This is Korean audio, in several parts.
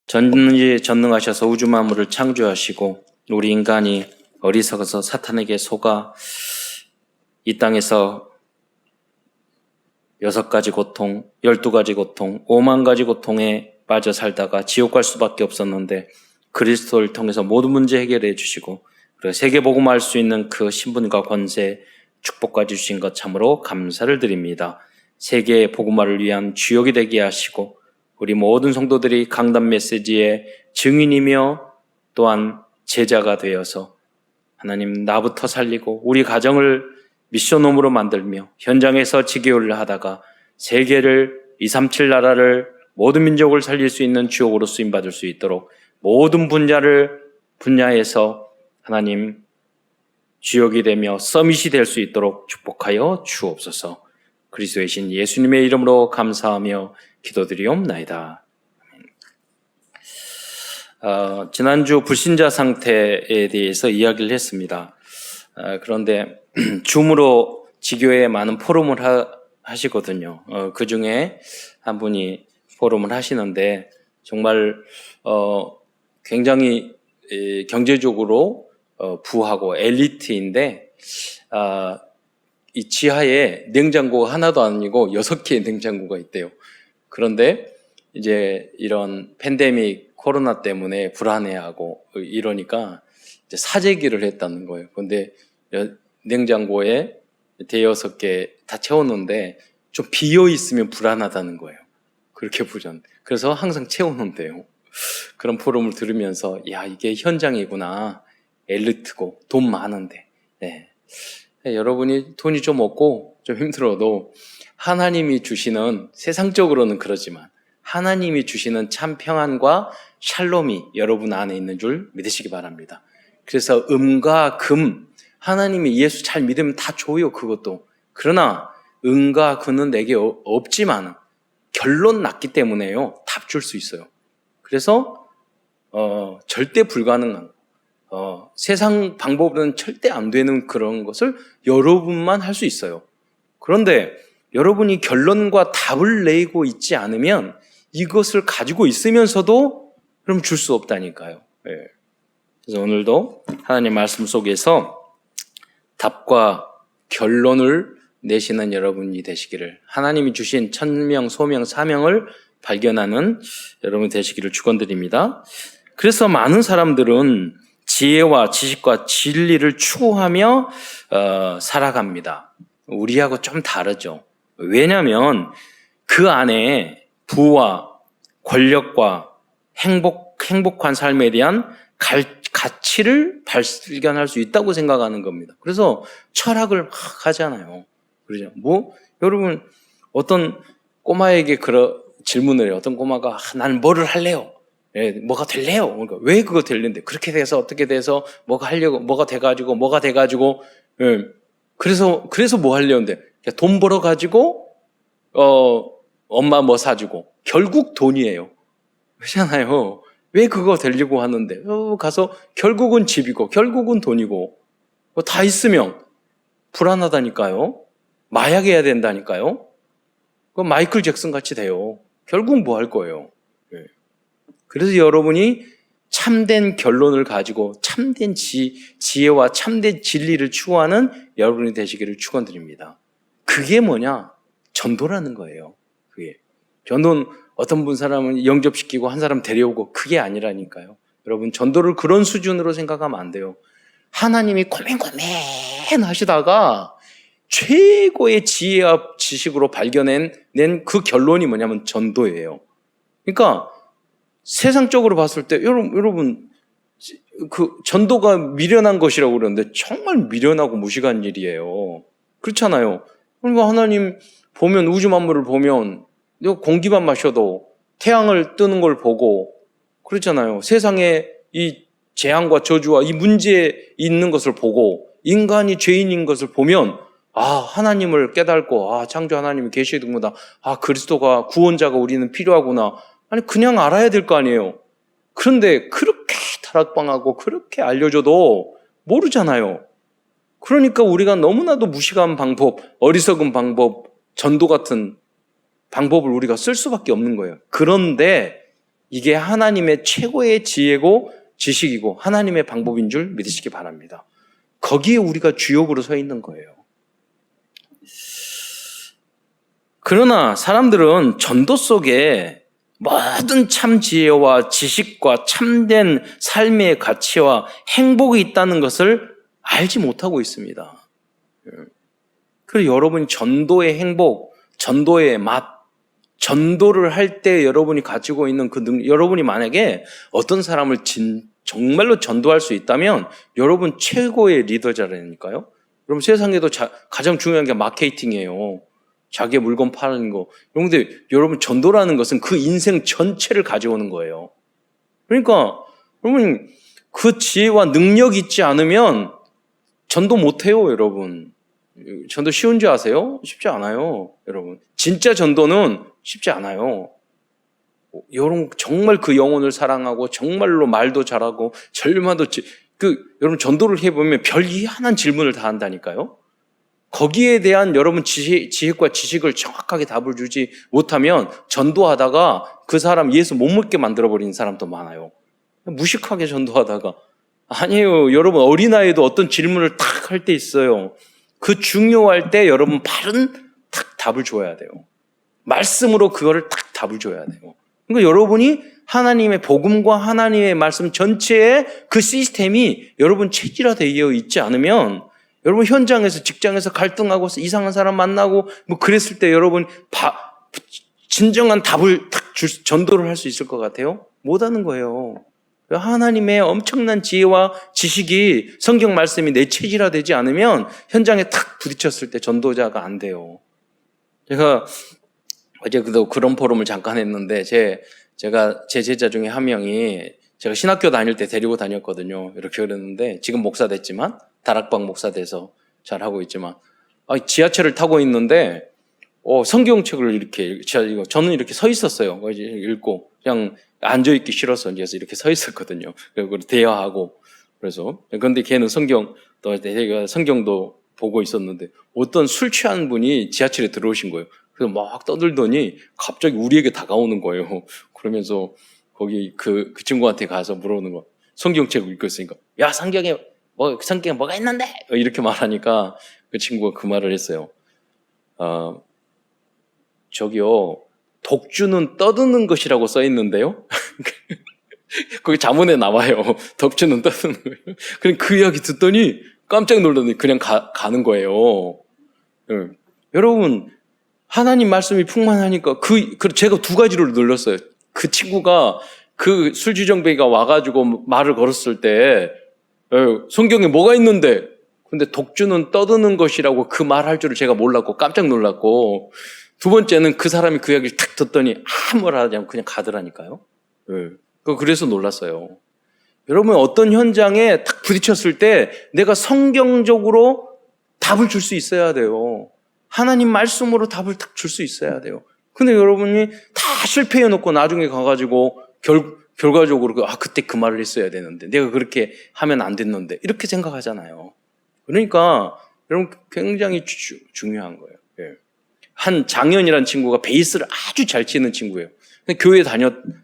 전능하셔서 우주 만물을 창조하시고 우리 인간이 어리석어서 사탄에게 속아 이 땅에서 6가지 고통, 12가지 고통, 5만 가지 고통에 빠져 살다가 지옥 갈 수밖에 없었는데 그리스도를 통해서 모든 문제 해결해 주시고 그리고 세계 복음할 수 있는 그 신분과 권세, 축복까지 주신 것 참으로 감사를 드립니다. 세계 복음화를 위한 주역이 되게 하시고 우리 모든 성도들이 강단 메시지의 증인이며 또한 제자가 되어서 하나님 나부터 살리고 우리 가정을 미션홈으로 만들며 현장에서 지교를 하다가 세계를 237 나라를 모든 민족을 살릴 수 있는 주역으로 쓰임받을 수 있도록 모든 분야에서 하나님 주역이 되며 서밋이 될 수 있도록 축복하여 주옵소서. 그리스도의 신 예수님의 이름으로 감사하며 기도드리옵나이다. 지난주 불신자 상태에 대해서 이야기를 했습니다. 그런데 줌으로 지교에 많은 포럼을 하시거든요. 그 중에 한 분이 포럼을 하시는데 정말 굉장히 경제적으로 부하고 엘리트인데 이 지하에 냉장고가 하나도 아니고 6개의 냉장고가 있대요. 그런데 이제 이런 팬데믹 코로나 때문에 불안해하고 이러니까 이제 사재기를 했다는 거예요. 그런데 냉장고에 대여섯 개 다 채워놓는데 좀 비어 있으면 불안하다는 거예요. 그렇게 부전. 그래서 항상 채워놓는데요. 그런 포럼을 들으면서 야 이게 현장이구나. 엘리트고 돈 많은데. 네. 여러분이 돈이 좀 없고 좀 힘들어도 하나님이 주시는 세상적으로는 그러지만 하나님이 주시는 참 평안과 샬롬이 여러분 안에 있는 줄 믿으시기 바랍니다. 그래서 음과 금 하나님이 예수 잘 믿으면 다 줘요. 그것도. 그러나 음과 금은 내게 없지만 결론 났기 때문에요. 답 줄 수 있어요. 그래서 절대 불가능한 세상 방법으로는 절대 안 되는 그런 것을 여러분만 할 수 있어요. 그런데 여러분이 결론과 답을 내고 있지 않으면 이것을 가지고 있으면서도 그럼 줄 수 없다니까요. 네. 그래서 오늘도 하나님 말씀 속에서 답과 결론을 내시는 여러분이 되시기를 하나님이 주신 천명, 소명, 사명을 발견하는 여러분이 되시기를 축원드립니다. 그래서 많은 사람들은 지혜와 지식과 진리를 추구하며 살아갑니다. 우리하고 좀 다르죠. 왜냐하면 그 안에 부와 권력과 행복한 삶에 대한 가치를 발견할 수 있다고 생각하는 겁니다. 그래서 철학을 막 하잖아요. 그러죠. 여러분 어떤 꼬마에게 그런 질문을 해요. 어떤 꼬마가 나는 뭐를 할래요? 예, 뭐가 될래요? 그러니까 왜 그거 될는데 그렇게 돼서 어떻게 돼서 뭐가 하려고 뭐가 돼가지고 예. 그래서 뭐 하려는데 돈 벌어 가지고 엄마 뭐 사주고 결국 돈이에요. 그렇잖아요. 왜 그거 되려고 하는데 가서 결국은 집이고 결국은 돈이고 다 있으면 불안하다니까요. 마약해야 된다니까요. 그 마이클 잭슨 같이 돼요. 결국 뭐 할 거예요. 예. 그래서 여러분이 참된 결론을 가지고 참된 지혜와 참된 진리를 추구하는 여러분이 되시기를 축원드립니다. 그게 뭐냐? 전도라는 거예요. 그게. 전도는 어떤 사람은 영접시키고 한 사람 데려오고 그게 아니라니까요. 여러분 전도를 그런 수준으로 생각하면 안 돼요. 하나님이 고민 하시다가 최고의 지혜와 지식으로 발견낸 그 결론이 뭐냐면 전도예요. 그러니까 세상적으로 봤을 때 여러분 그 전도가 미련한 것이라고 그러는데 정말 미련하고 무식한 일이에요. 그렇잖아요. 그러니까 하나님 보면 우주 만물을 보면 공기만 마셔도 태양을 뜨는 걸 보고 그렇잖아요. 세상에 이 재앙과 저주와 이 문제에 있는 것을 보고 인간이 죄인인 것을 보면 하나님을 깨닫고 창조 하나님이 계시는구나. 그리스도가 구원자가 우리는 필요하구나. 아니 그냥 알아야 될 거 아니에요. 그런데 그렇게 다락방하고 그렇게 알려줘도 모르잖아요. 그러니까 우리가 너무나도 무식한 방법, 어리석은 방법, 전도 같은 방법을 우리가 쓸 수밖에 없는 거예요. 그런데 이게 하나님의 최고의 지혜고 지식이고 하나님의 방법인 줄 믿으시기 바랍니다. 거기에 우리가 주역으로 서 있는 거예요. 그러나 사람들은 전도 속에 모든 참 지혜와 지식과 참된 삶의 가치와 행복이 있다는 것을 알지 못하고 있습니다. 그래서 여러분이 전도의 행복, 전도의 맛, 전도를 할 때 여러분이 가지고 있는 그 여러분이 만약에 어떤 사람을 정말로 전도할 수 있다면 여러분 최고의 리더자라니까요. 여러분 세상에도 가장 중요한 게 마케팅이에요. 자기의 물건 파는 거. 그런데 여러분 전도라는 것은 그 인생 전체를 가져오는 거예요. 그러니까 여러분 그 지혜와 능력이 있지 않으면 전도 못해요, 여러분. 전도 쉬운 줄 아세요? 쉽지 않아요, 여러분. 진짜 전도는 쉽지 않아요. 여러분 정말 그 영혼을 사랑하고 정말로 말도 잘하고 절마도 여러분 전도를 해보면 별 희한한 질문을 다 한다니까요. 거기에 대한 여러분 지혜과 지식을 정확하게 답을 주지 못하면 전도하다가 그 사람 예수 못 믿게 만들어버리는 사람도 많아요. 무식하게 전도하다가. 아니에요. 여러분 어린아이도 어떤 질문을 탁 할 때 있어요. 그 중요할 때 여러분 바른 탁 답을 줘야 돼요. 말씀으로 그거를 딱 답을 줘야 돼요. 그러니까 여러분이 하나님의 복음과 하나님의 말씀 전체의 그 시스템이 여러분 체질화되어 있지 않으면 여러분 현장에서 직장에서 갈등하고 이상한 사람 만나고 뭐 그랬을 때 여러분 진정한 답을 딱 전도를 할 수 있을 것 같아요? 못하는 거예요. 하나님의 엄청난 지혜와 지식이 성경 말씀이 내 체질화되지 않으면 현장에 탁 부딪혔을 때 전도자가 안 돼요. 제가 어제도 그런 포럼을 잠깐 했는데 제가 제 제자 중에 한 명이 제가 신학교 다닐 때 데리고 다녔거든요. 이렇게 그랬는데 지금 목사 됐지만 다락방 목사 돼서 잘하고 있지만 지하철을 타고 있는데 성경책을 이렇게 저는 이렇게 서 있었어요. 읽고 그냥 앉아있기 싫어서 그래서 이렇게 서 있었거든요. 그리고 대화하고 그래서 그런데 걔는 성경도 보고 있었는데 어떤 술 취한 분이 지하철에 들어오신 거예요. 그래서 막 떠들더니 갑자기 우리에게 다가오는 거예요. 그러면서 거기 그 친구한테 가서 물어보는 거. 성경책을 읽고 있으니까 야 성경에 뭐가 있는데 이렇게 말하니까 그 친구가 그 말을 했어요. 저기요 독주는 떠드는 것이라고 써 있는데요. 거기 자문에 나와요. 독주는 떠드는 거예요. 그냥 그 이야기 듣더니 깜짝 놀더니 그냥 가는 거예요. 여러분 하나님 말씀이 풍만하니까 제가 두 가지를 눌렀어요. 그 친구가 그 술주정뱅이가 와가지고 말을 걸었을 때 성경에 뭐가 있는데 근데 독주는 떠드는 것이라고 그 말할 줄을 제가 몰랐고 깜짝 놀랐고 두 번째는 그 사람이 그 이야기를 탁 듣더니 아무 말 하지 않고 그냥 가더라니까요. 그래서 놀랐어요. 여러분 어떤 현장에 탁 부딪혔을 때 내가 성경적으로 답을 줄 수 있어야 돼요. 하나님 말씀으로 답을 딱 줄 수 있어야 돼요. 근데 여러분이 다 실패해놓고 나중에 가가지고 결과적으로 그때 그 말을 했어야 되는데 내가 그렇게 하면 안 됐는데 이렇게 생각하잖아요. 그러니까 여러분 굉장히 중요한 거예요. 한 장현이라는 친구가 베이스를 아주 잘 치는 친구예요. 근데 교회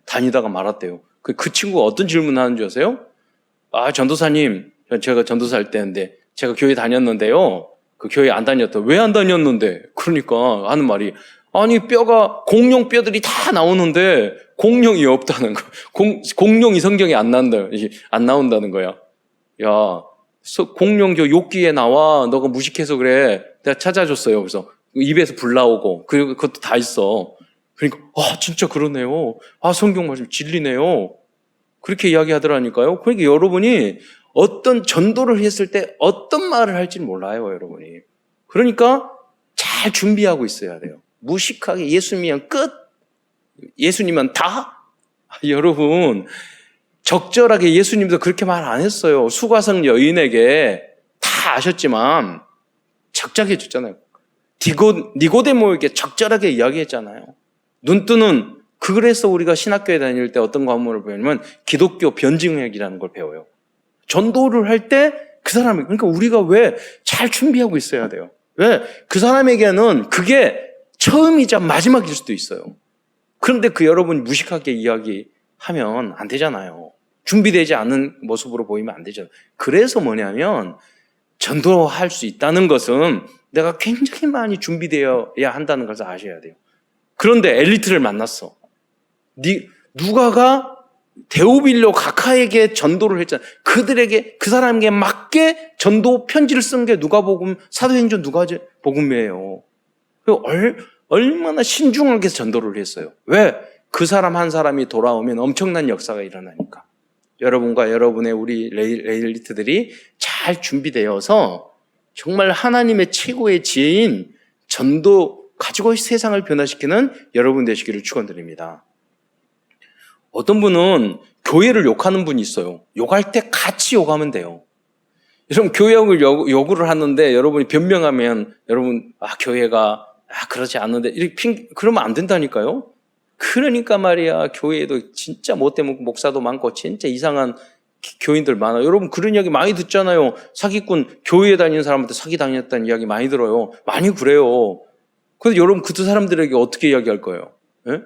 다니다가 말았대요. 그 친구가 어떤 질문을 하는 줄 아세요? 전도사님, 제가 전도사 할 때인데 제가 교회 다녔는데요. 그 교회 안 다녔다. 왜 안 다녔는데? 그러니까 하는 말이 아니 공룡 뼈들이 다 나오는데 공룡이 없다는 거. 공룡이 성경에 안 나온다는 거야. 야, 공룡 욕기에 나와. 너가 무식해서 그래. 내가 찾아줬어요. 그래서 입에서 불 나오고 그것도 다 있어. 그러니까 진짜 그러네요. 성경 말씀 진리네요. 그렇게 이야기하더라니까요. 그러니까 여러분이 어떤 전도를 했을 때 어떤 말을 할지는 몰라요, 여러분이. 그러니까 잘 준비하고 있어야 돼요. 무식하게 예수님이면 끝? 예수님은 다? 여러분 적절하게 예수님도 그렇게 말 안 했어요. 수가성 여인에게 다 아셨지만 적절하게 줬잖아요. 니고데모에게 적절하게 이야기했잖아요. 눈뜨는 그래서 우리가 신학교에 다닐 때 어떤 과목을 배우냐면 기독교 변증학이라는 걸 배워요. 전도를 할 때 그 사람이 그러니까 우리가 왜 잘 준비하고 있어야 돼요. 왜? 그 사람에게는 그게 처음이자 마지막일 수도 있어요. 그런데 여러분 무식하게 하면 안 되잖아요. 준비되지 않은 모습으로 보이면 안 되죠. 그래서 뭐냐면 전도할 수 있다는 것은 내가 굉장히 많이 준비되어야 한다는 것을 아셔야 돼요. 그런데 엘리트를 만났어. 누가가 데오빌로 각하에게 전도를 했잖아. 그들에게, 그 사람에게 맞게 전도 편지를 쓴 게 누가복음, 사도행전 누가복음이에요. 얼마나 신중하게 전도를 했어요. 왜? 그 사람 한 사람이 돌아오면 엄청난 역사가 일어나니까. 여러분과 여러분의 우리 엘리트들이 잘 준비되어서 정말 하나님의 최고의 지혜인 전도 가지고 세상을 변화시키는 여러분 되시기를 축원드립니다. 어떤 분은 교회를 욕하는 분이 있어요. 욕할 때 같이 욕하면 돼요. 여러분 교회를 요구를 하는데 여러분이 변명하면 여러분 교회가 그렇지 않는데 이렇게 그러면 안 된다니까요. 그러니까 말이야 교회에도 진짜 못된 목사도 많고 진짜 이상한 교인들 많아요. 여러분 그런 이야기 많이 듣잖아요. 사기꾼 교회에 다니는 사람한테 사기 당했다는 이야기 많이 들어요. 많이 그래요. 그래서 여러분 그 사람들에게 어떻게 이야기할 거예요? 예?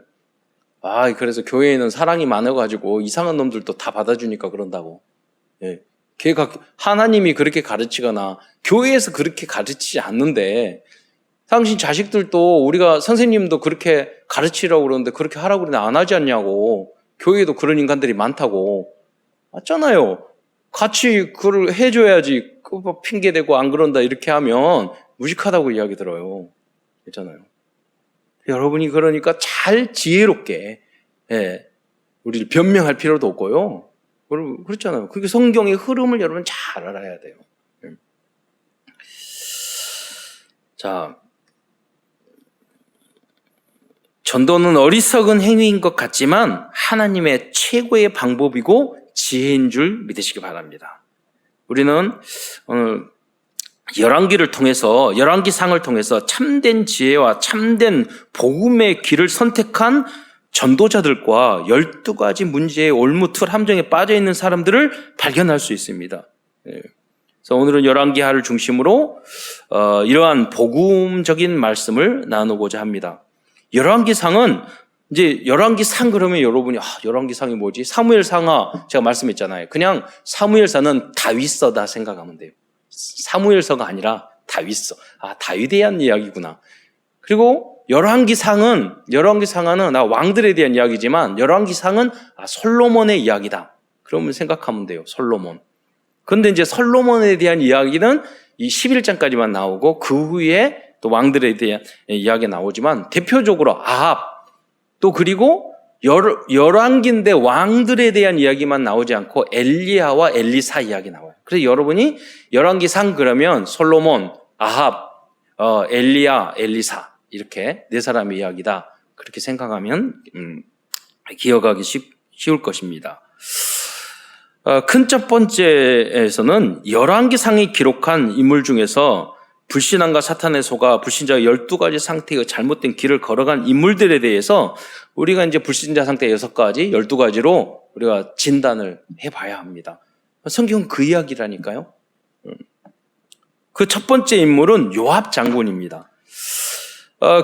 그래서 교회에는 사랑이 많아가지고 이상한 놈들도 다 받아주니까 그런다고. 예. 걔가 하나님이 그렇게 가르치거나 교회에서 그렇게 가르치지 않는데 당신 자식들도 우리가 선생님도 그렇게 가르치라고 그러는데 그렇게 하라고 그러는데 안 하지 않냐고. 교회에도 그런 인간들이 많다고. 맞잖아요. 같이 그걸 해줘야지. 핑계대고 안 그런다 이렇게 하면 무식하다고 이야기 들어요. 있잖아요. 여러분이 그러니까 잘 지혜롭게 우리를 변명할 필요도 없고요. 그렇잖아요. 그게 성경의 흐름을 여러분 잘 알아야 돼요. 자, 전도는 어리석은 행위인 것 같지만 하나님의 최고의 방법이고 지혜인 줄 믿으시기 바랍니다. 우리는 오늘 열왕기상을 통해서 참된 지혜와 참된 복음의 길을 선택한 전도자들과 12가지 문제의 올무틀 함정에 빠져 있는 사람들을 발견할 수 있습니다. 그래서 오늘은 열왕기하를 중심으로 이러한 복음적인 말씀을 나누고자 합니다. 열왕기상은 이제 열왕기상 그러면 여러분이 열왕기상이 뭐지? 사무엘상하 제가 말씀했잖아요. 그냥 사무엘사는 다윗서다 생각하면 돼요. 사무엘서가 아니라 다윗서. 다윗에 대한 이야기구나. 그리고 열왕기상은 왕들에 대한 이야기지만 열왕기상은 솔로몬의 이야기다. 그러면 생각하면 돼요. 솔로몬. 그런데 이제 솔로몬에 대한 이야기는 이 11장까지만 나오고 그 후에 또 왕들에 대한 이야기가 나오지만 대표적으로 아합 또 그리고 열왕기인데 왕들에 대한 이야기만 나오지 않고 엘리야와 엘리사 이야기 나와요. 그래서 여러분이 열왕기상 그러면 솔로몬, 아합, 엘리야, 엘리사 이렇게 네 사람의 이야기다. 그렇게 생각하면 기억하기 쉬울 것입니다. 큰 첫 번째에서는 열왕기상이 기록한 인물 중에서 불신앙과 사탄에 속아 불신자의 12가지 상태의 잘못된 길을 걸어간 인물들에 대해서 우리가 이제 불신자 상태 6가지, 12가지로 우리가 진단을 해봐야 합니다. 성경은 그 이야기라니까요. 그 첫 번째 인물은 요압 장군입니다.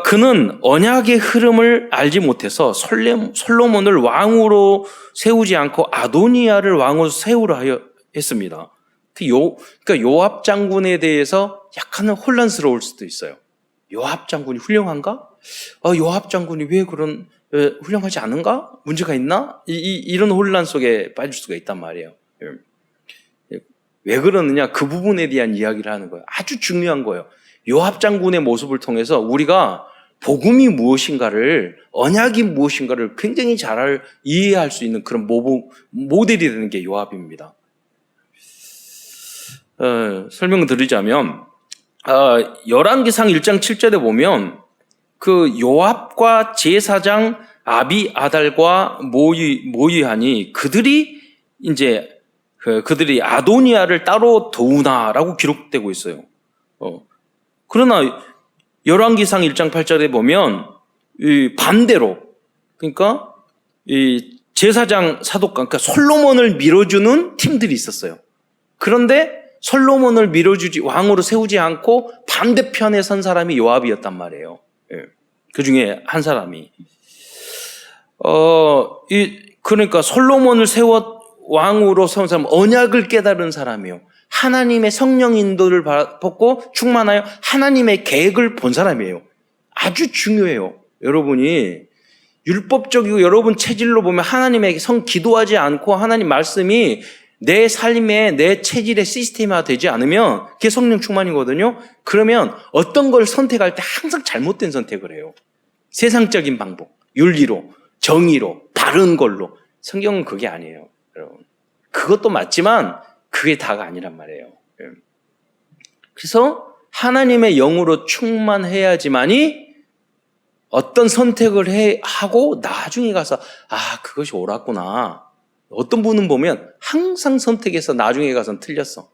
그는 언약의 흐름을 알지 못해서 솔로몬을 왕으로 세우지 않고 아도니아를 왕으로 세우려 했습니다. 그러니까 요압 장군에 대해서 약간은 혼란스러울 수도 있어요. 요압 장군이 훌륭한가? 요압 장군이 왜 훌륭하지 않은가? 문제가 있나? 이런 혼란 속에 빠질 수가 있단 말이에요. 왜 그러느냐? 그 부분에 대한 이야기를 하는 거예요. 아주 중요한 거예요. 요압 장군의 모습을 통해서 우리가 복음이 무엇인가를, 언약이 무엇인가를 굉장히 잘 이해할 수 있는 그런 모델이 되는 게 요압입니다. 설명드리자면 열왕기상 1장 7절에 보면 그 요압과 제사장 아비아달과 모이하니 그들이 아도니아를 따로 도우나라고 기록되고 있어요. 그러나 열왕기상 1장 8절에 보면 반대로 그러니까 이 제사장 사독관 그러니까 솔로몬을 밀어주는 팀들이 있었어요. 그런데 솔로몬을 왕으로 세우지 않고 반대편에 선 사람이 요압이었단 말이에요. 그 중에 한 사람이 그러니까 솔로몬을 왕으로 세운 사람은 언약을 깨달은 사람이에요. 하나님의 성령 인도를 받고 충만하여 하나님의 계획을 본 사람이에요. 아주 중요해요. 여러분이 율법적이고 여러분 체질로 보면 하나님의 기도하지 않고 하나님 말씀이 내 삶에 내 체질의 시스템화 되지 않으면 그게 성령 충만이거든요. 그러면 어떤 걸 선택할 때 항상 잘못된 선택을 해요. 세상적인 방법, 윤리로, 정의로, 바른 걸로. 성경은 그게 아니에요. 여러분. 그것도 맞지만 그게 다가 아니란 말이에요. 그래서 하나님의 영으로 충만해야지만이 어떤 선택을 하고 나중에 가서 그것이 옳았구나. 어떤 분은 보면 항상 선택해서 나중에 가서는 틀렸어.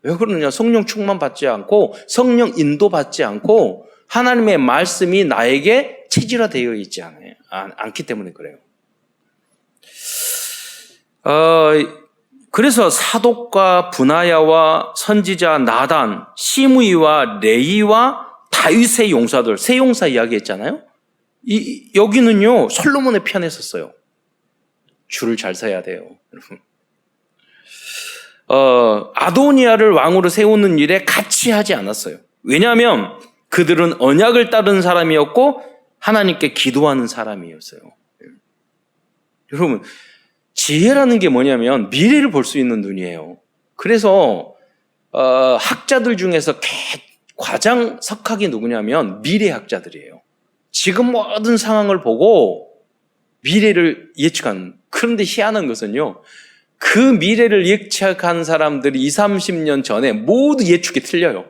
왜 그러느냐? 성령 충만 받지 않고 성령 인도 받지 않고 하나님의 말씀이 나에게 체질화되어 있지 않기 때문에 그래요. 그래서 사독과 브나야와 선지자 나단, 시므이와 레이와 다윗의 용사들, 세 용사 이야기했잖아요. 여기는요 솔로몬의 편에 섰어요. 줄을 잘 서야 돼요, 여러분. 아도니아를 왕으로 세우는 일에 같이 하지 않았어요. 왜냐하면 그들은 언약을 따르는 사람이었고 하나님께 기도하는 사람이었어요. 여러분, 지혜라는 게 뭐냐면 미래를 볼 수 있는 눈이에요. 그래서 학자들 중에서 가장 석학이 누구냐면 미래학자들이에요. 지금 모든 상황을 보고 미래를 예측하는. 그런데 희한한 것은요, 그 미래를 예측한 사람들이 20, 30년 전에 모두 예측이 틀려요.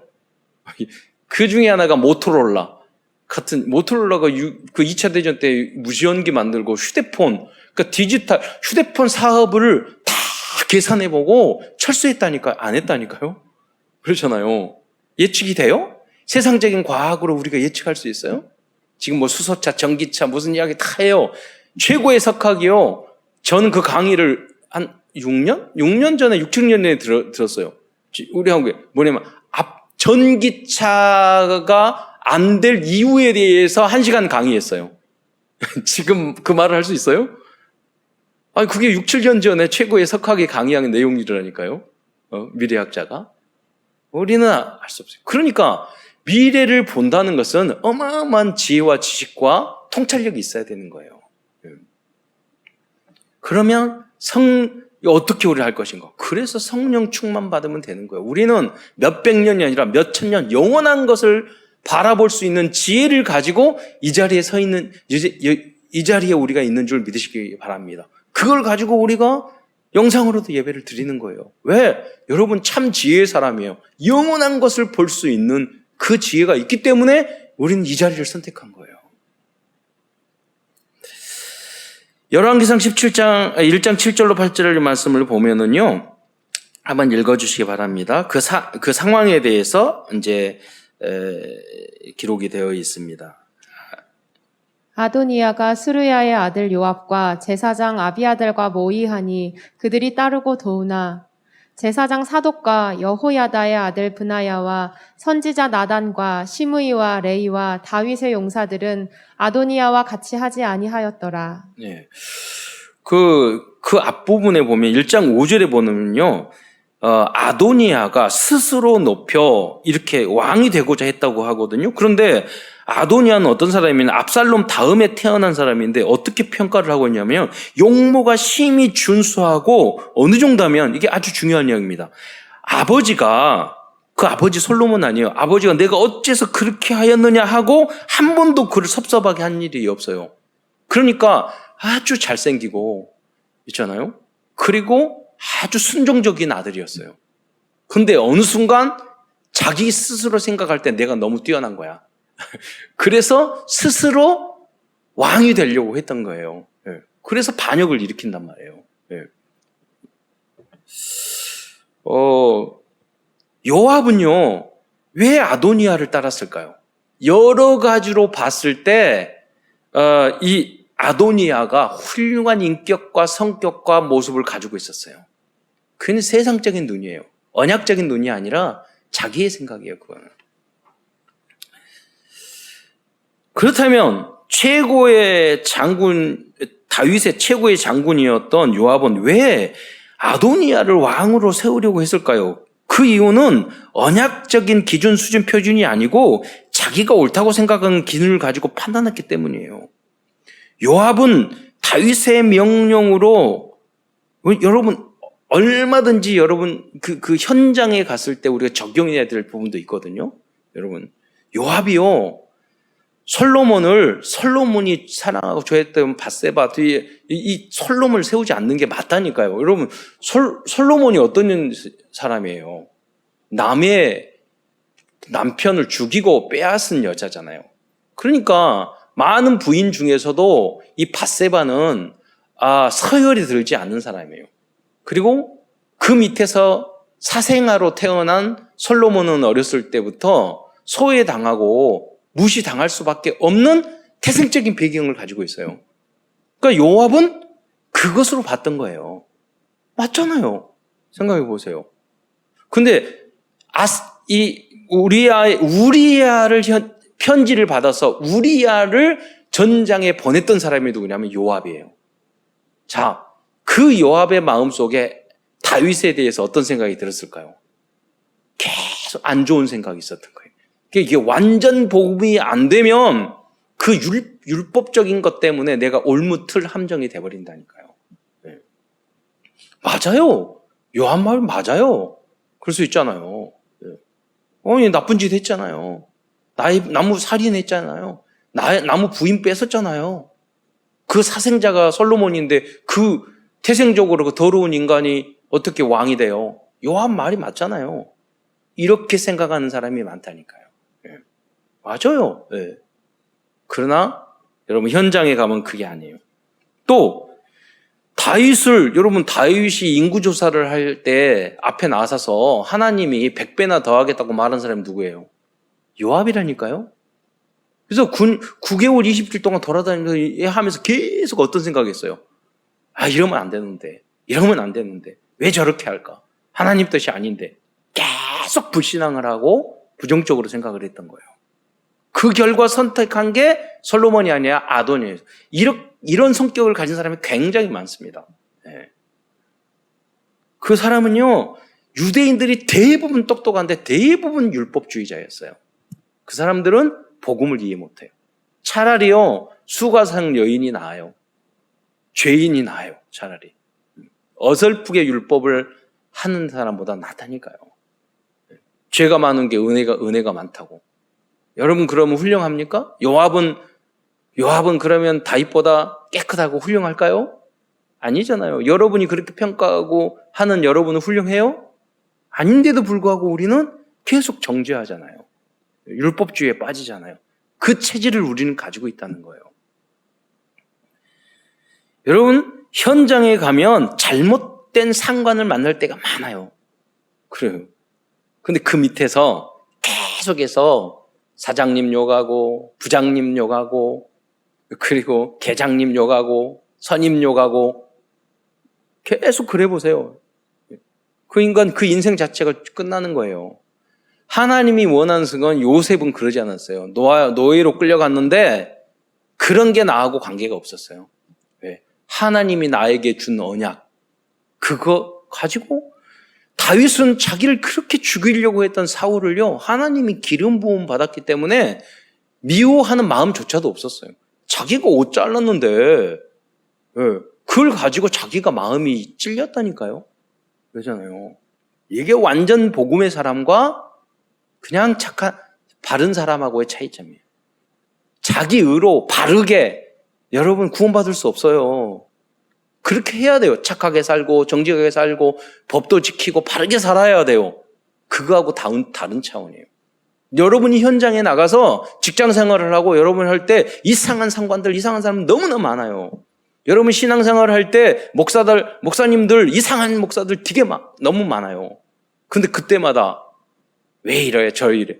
그 중에 하나가 모토로라가 그 2차 대전 때 무시연기 만들고 휴대폰, 그러니까 디지털 휴대폰 사업을 다 계산해보고 철수했다니까, 안 했다니까요? 그렇잖아요. 예측이 돼요? 세상적인 과학으로 우리가 예측할 수 있어요? 지금 뭐 수소차, 전기차 무슨 이야기 다 해요. 최고의 석학이요. 저는 그 강의를 한 6년 전에 6, 7년 전에 들었어요. 우리 한국에 뭐냐면 전기차가 안 될 이유에 대해서 1시간 강의했어요. 지금 그 말을 할 수 있어요? 그게 6, 7년 전에 최고의 석학이 강의한 내용이라니까요. 미래학자가. 우리는 알 수 없어요. 그러니까 미래를 본다는 것은 어마어마한 지혜와 지식과 통찰력이 있어야 되는 거예요. 그러면 어떻게 우리를 할 것인가? 그래서 성령 충만 받으면 되는 거예요. 우리는 몇백 년이 아니라 몇천 년 영원한 것을 바라볼 수 있는 지혜를 가지고 이 자리에 서 있는, 이 자리에 우리가 있는 줄 믿으시기 바랍니다. 그걸 가지고 우리가 영상으로도 예배를 드리는 거예요. 왜? 여러분 참 지혜의 사람이에요. 영원한 것을 볼 수 있는 그 지혜가 있기 때문에 우리는 이 자리를 선택한 거예요. 열왕기상 1장 7절로 8절의 말씀을 보면은요, 한번 읽어주시기 바랍니다. 그 상황에 대해서 이제 기록이 되어 있습니다. 아도니아가 스루야의 아들 요압과 제사장 아비아들과 모의하니 그들이 따르고 도우나 제사장 사독과 여호야다의 아들 브나야와 선지자 나단과 시므이와 레이와 다윗의 용사들은 아도니아와 같이 하지 아니하였더라. 네. 그 앞부분에 보면 1장 5절에 보면요, 아도니아가 스스로 높여 이렇게 왕이 되고자 했다고 하거든요. 그런데 아도니아는 어떤 사람이냐면 압살롬 다음에 태어난 사람인데 어떻게 평가를 하고 있냐면 용모가 심히 준수하고 어느 정도 하면 이게 아주 중요한 이야기입니다. 그 아버지 솔로몬 아니에요. 아버지가 내가 어째서 그렇게 하였느냐 하고 한 번도 그를 섭섭하게 한 일이 없어요. 그러니까 아주 잘생기고 있잖아요. 그리고 아주 순종적인 아들이었어요. 근데 어느 순간 자기 스스로 생각할 때 내가 너무 뛰어난 거야. 그래서 스스로 왕이 되려고 했던 거예요. 그래서 반역을 일으킨단 말이에요. 요압은요, 왜 아도니아를 따랐을까요? 여러 가지로 봤을 때, 이 아도니아가 훌륭한 인격과 성격과 모습을 가지고 있었어요. 그는 세상적인 눈이에요. 언약적인 눈이 아니라 자기의 생각이에요, 그거는. 그렇다면 최고의 장군 다윗의 최고의 장군이었던 요압은 왜 아도니아를 왕으로 세우려고 했을까요? 그 이유는 언약적인 기준, 수준, 표준이 아니고 자기가 옳다고 생각하는 기준을 가지고 판단했기 때문이에요. 요압은 다윗의 명령으로, 여러분 얼마든지 여러분 그 현장에 갔을 때 우리가 적용해야 될 부분도 있거든요. 여러분 요압이요, 솔로몬이 사랑하고 좋아했던 밧세바 뒤에 이 솔로몬을 세우지 않는 게 맞다니까요. 여러분 솔로몬이 어떤 사람이에요? 남의 남편을 죽이고 빼앗은 여자잖아요. 그러니까 많은 부인 중에서도 이 밧세바는 서열이 들지 않는 사람이에요. 그리고 그 밑에서 사생아로 태어난 솔로몬은 어렸을 때부터 소외당하고 무시당할 수밖에 없는 태생적인 배경을 가지고 있어요. 그러니까 요압은 그것으로 봤던 거예요. 맞잖아요. 생각해 보세요. 근데 이 우리야를 편지를 받아서 우리야를 전장에 보냈던 사람이 누구냐면 요압이에요. 자, 그 요압의 마음속에 다윗에 대해서 어떤 생각이 들었을까요? 계속 안 좋은 생각이 있었던 거예요. 이게 완전 복음이 안 되면 그 율법적인 것 때문에 내가 올무틀 함정이 돼버린다니까요. 네. 맞아요. 요압 말 맞아요. 그럴 수 있잖아요. 네. 나쁜 짓 했잖아요. 나무 살인했잖아요. 나무 부인 뺏었잖아요. 그 사생자가 솔로몬인데 그 태생적으로 그 더러운 인간이 어떻게 왕이 돼요? 요압 말이 맞잖아요. 이렇게 생각하는 사람이 많다니까요. 네. 맞아요. 네. 그러나 여러분 현장에 가면 그게 아니에요. 또 여러분 다윗이 인구조사를 할 때 앞에 나서서 하나님이 100배나 더하겠다고 말한 사람이 누구예요? 요압이라니까요. 그래서 9개월 20일 동안 돌아다니면서 하면서 계속 어떤 생각했어요? 이러면 안 되는데, 이러면 안 되는데 왜 저렇게 할까? 하나님 뜻이 아닌데 계속 불신앙을 하고 부정적으로 생각을 했던 거예요. 그 결과 선택한 게 솔로몬이 아니라 아도니아예요. 이런 성격을 가진 사람이 굉장히 많습니다. 네. 그 사람은요, 유대인들이 대부분 똑똑한데 대부분 율법주의자였어요. 그 사람들은 복음을 이해 못해요. 차라리요, 수가상 여인이 나아요. 죄인이 나아요, 차라리. 어설프게 율법을 하는 사람보다 낫다니까요. 죄가 많은 게 은혜가 많다고. 여러분 그러면 훌륭합니까? 요압은 그러면 다윗보다 깨끗하고 훌륭할까요? 아니잖아요. 여러분이 그렇게 평가하고 하는 여러분은 훌륭해요? 아닌데도 불구하고 우리는 계속 정죄하잖아요. 율법주의에 빠지잖아요. 그 체질을 우리는 가지고 있다는 거예요. 여러분 현장에 가면 잘못된 상관을 만날 때가 많아요. 그래요. 근데 그 밑에서 계속해서 사장님 욕하고 부장님 욕하고 그리고 계장님 욕하고 선임 욕하고 계속 그래 보세요. 그 인간 그 인생 자체가 끝나는 거예요. 하나님이 원하는 건 요셉은 그러지 않았어요. 노예로 끌려갔는데 그런 게 나하고 관계가 없었어요. 왜? 하나님이 나에게 준 언약 그거 가지고 다윗은 자기를 그렇게 죽이려고 했던 사울을요, 하나님이 기름 부음 받았기 때문에 미워하는 마음조차도 없었어요. 자기가 옷 잘랐는데 그걸 가지고 자기가 마음이 찔렸다니까요. 그러잖아요. 이게 완전 복음의 사람과 그냥 착한 바른 사람하고의 차이점이에요. 자기 의로 바르게 여러분 구원받을 수 없어요. 그렇게 해야 돼요. 착하게 살고 정직하게 살고 법도 지키고 바르게 살아야 돼요. 그거하고 다른 차원이에요. 여러분이 현장에 나가서 직장 생활을 하고 여러분 할 때 이상한 상관들, 이상한 사람 너무나 많아요. 여러분 신앙생활을 할 때 목사님들, 이상한 목사들 되게 너무 많아요. 근데 그때마다 왜 이래 저 이래.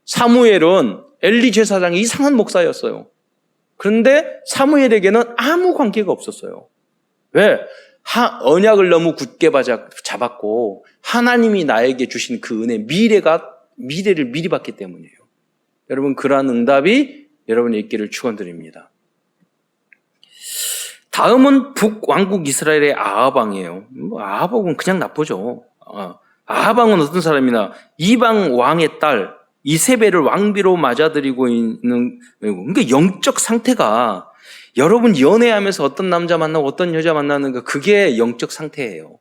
사무엘은 엘리 제사장이 이상한 목사였어요. 그런데 사무엘에게는 아무 관계가 없었어요. 왜? 언약을 너무 굳게 잡았고 하나님이 나에게 주신 그 은혜, 미래를 미리 봤기 때문이에요. 여러분 그러한 응답이 여러분의 있기를 축원드립니다. 다음은 북왕국 이스라엘의 아합 왕이에요. 아합 왕은 그냥 나쁘죠. 아합 왕은 어떤 사람이나 이방 왕의 딸 이세벨을 왕비로 맞아들이고 있는, 그러니까 영적 상태가, 여러분 연애하면서 어떤 남자 만나고 어떤 여자 만나는 거, 그게 영적 상태예요.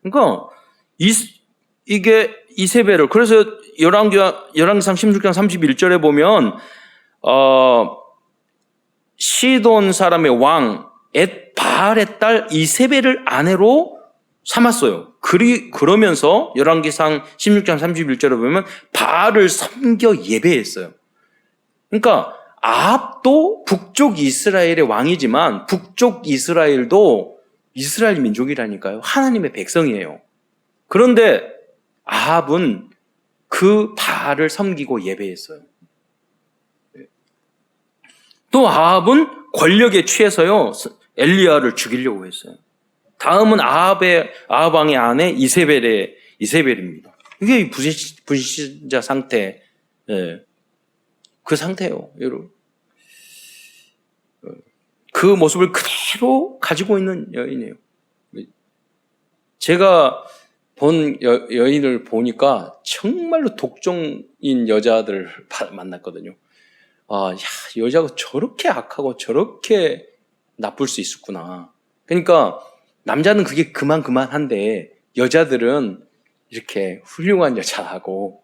그러니까 이게 이세벨을, 그래서 열왕기상 16장 31절에 보면 시돈 사람의 왕 바알의 딸 이세벨을 아내로 삼았어요. 그러면서 열왕기상 16장 31절에 보면 바알을 섬겨 예배했어요. 그러니까 아합도 북쪽 이스라엘의 왕이지만 북쪽 이스라엘도 이스라엘 민족이라니까요. 하나님의 백성이에요. 그런데 아합은 그 바알을 섬기고 예배했어요. 또 아합은 권력에 취해서요, 엘리야를 죽이려고 했어요. 다음은 아합 왕의 아내 이세벨입니다. 이게 불신자 상태, 그 상태예요, 여러분. 그 모습을 그대로 가지고 있는 여인이에요. 제가 본 여인을 보니까 정말로 독종인 여자들 만났거든요. 여자가 저렇게 악하고 저렇게 나쁠 수 있었구나. 그러니까 남자는 그게 그만한데 여자들은 이렇게 훌륭한 여자하고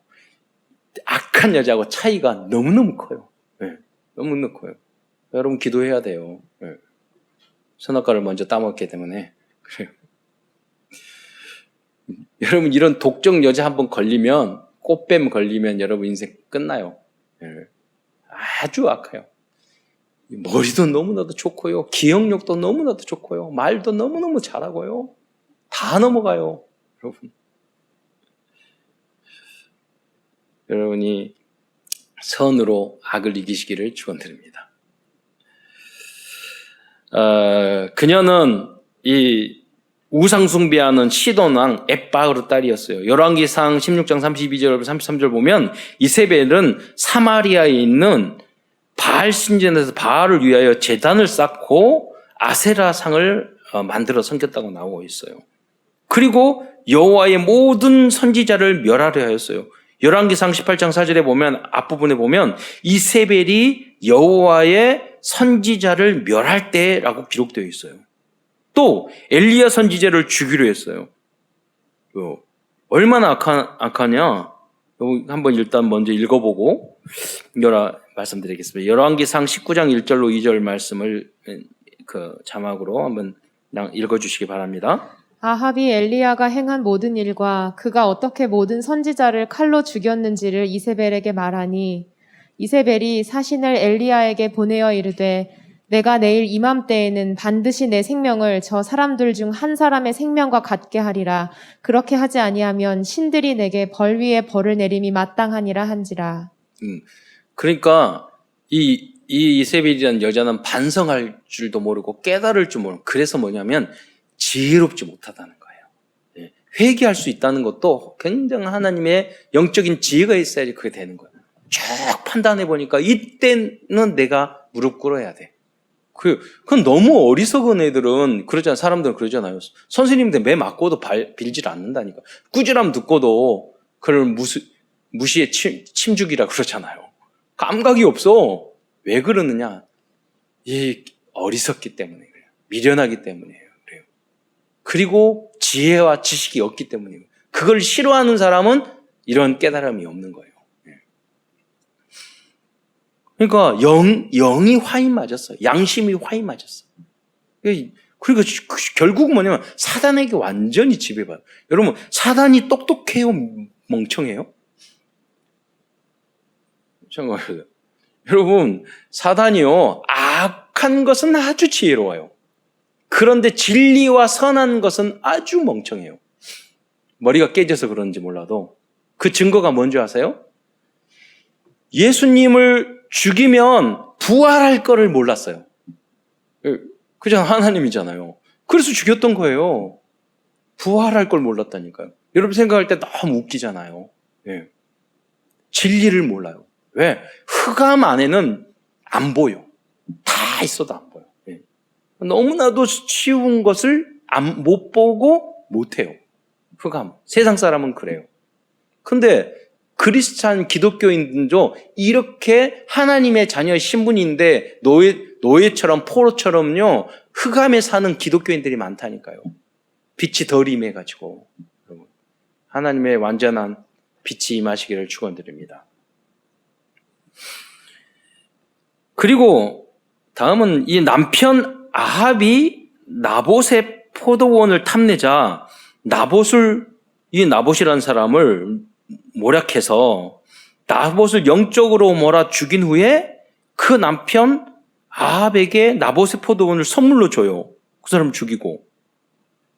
악한 여자하고 차이가 너무너무 커요. 네, 너무너무 커요. 여러분 기도해야 돼요. 네. 선악과를 먼저 따먹기 때문에 그래요. 여러분 이런 독종 여자 한번 걸리면, 꽃뱀 걸리면 여러분 인생 끝나요. 네. 아주 악해요. 머리도 너무나도 좋고요. 기억력도 너무나도 좋고요. 말도 너무너무 잘하고요. 다 넘어가요. 여러분. 여러분이 선으로 악을 이기시기를 축원드립니다. 그녀는 이 우상숭배하는 시돈 왕 엣바흐르 딸이었어요. 열왕기상 16장 32절 33절 보면 이세벨은 사마리아에 있는 바알 신전에서 바알을 위하여 제단을 쌓고 아세라 상을 만들어 섬겼다고 나오고 있어요. 그리고 여호와의 모든 선지자를 멸하려 하였어요. 열왕기상 18장 4절에 보면, 앞부분에 보면 이세벨이 여호와의 선지자를 멸할 때라고 기록되어 있어요. 또 엘리야 선지자를 죽이려 했어요. 얼마나 악하냐? 한번 일단 먼저 읽어보고 말씀드리겠습니다. 열왕기상 19장 1절로 2절 말씀을 그 자막으로 한번 읽어주시기 바랍니다. 아합이 엘리야가 행한 모든 일과 그가 어떻게 모든 선지자를 칼로 죽였는지를 이세벨에게 말하니, 이세벨이 사신을 엘리야에게 보내어 이르되 내가 내일 이맘때에는 반드시 내 생명을 저 사람들 중 한 사람의 생명과 같게 하리라. 그렇게 하지 아니하면 신들이 내게 벌 위에 벌을 내림이 마땅하니라 한지라. 그러니까 이 이세벨이라는 여자는 반성할 줄도 모르고 깨달을 줄 모르고, 그래서 뭐냐면 지혜롭지 못하다는 거예요. 회개할 수 있다는 것도 굉장히 하나님의 영적인 지혜가 있어야지 그게 되는 거예요. 쭉 판단해 보니까 이때는 내가 무릎 꿇어야 돼. 그건 너무 어리석은 애들은 그러잖아요. 사람들은 그러잖아요. 선생님들 매 맞고도 빌질 않는다니까. 꾸지람 듣고도 그걸 무시의 침죽이라 그러잖아요. 감각이 없어. 왜 그러느냐? 이 어리석기 때문에 그래요. 미련하기 때문이에요. 그래요. 그리고 지혜와 지식이 없기 때문이에요. 그걸 싫어하는 사람은 이런 깨달음이 없는 거예요. 그러니까 영이 화이 맞았어요. 양심이 화이 맞았어요. 그러니까 결국 뭐냐면 사단에게 완전히 지배받아요. 여러분, 사단이 똑똑해요? 멍청해요? 잠깐만요. 여러분, 사단이요, 악한 것은 아주 지혜로워요. 그런데 진리와 선한 것은 아주 멍청해요. 머리가 깨져서 그런지 몰라도. 그 증거가 뭔지 아세요? 예수님을 죽이면 부활할 거를 몰랐어요. 그냥 하나님이잖아요. 그래서 죽였던 거예요. 부활할 걸 몰랐다니까요. 여러분 생각할 때 너무 웃기잖아요. 진리를 몰라요. 왜? 흑암 안에는 안 보여. 다 있어도 안 보여. 너무나도 쉬운 것을 못 보고 못해요. 흑암. 세상 사람은 그래요. 근데 크리스찬 기독교인들도 이렇게 하나님의 자녀의 신분인데 노예처럼 포로처럼요 흑암에 사는 기독교인들이 많다니까요. 빛이 덜 임해가지고 하나님의 완전한 빛이 임하시기를 축원드립니다. 그리고 다음은 이 남편 아합이 나봇의 포도원을 탐내자 이 나봇이라는 사람을 모략해서 나봇을 영적으로 몰아 죽인 후에 그 남편 아합에게 나봇의 포도원을 선물로 줘요. 그 사람을 죽이고.